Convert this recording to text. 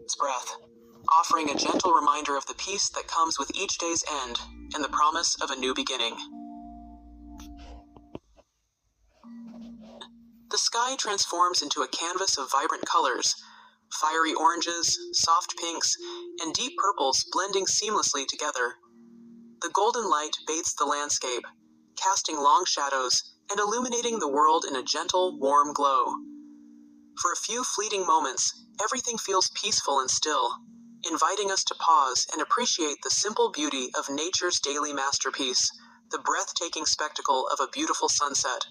its breath, offering a gentle reminder of the peace that comes with each day's end and the promise of a new beginning. The sky transforms into a canvas of vibrant colors, fiery oranges, soft pinks, and deep purples blending seamlessly together. The golden light bathes the landscape, casting long shadows and illuminating the world in a gentle, warm glow. For a few fleeting moments, everything feels peaceful and still, inviting us to pause and appreciate the simple beauty of nature's daily masterpiece, the breathtaking spectacle of a beautiful sunset.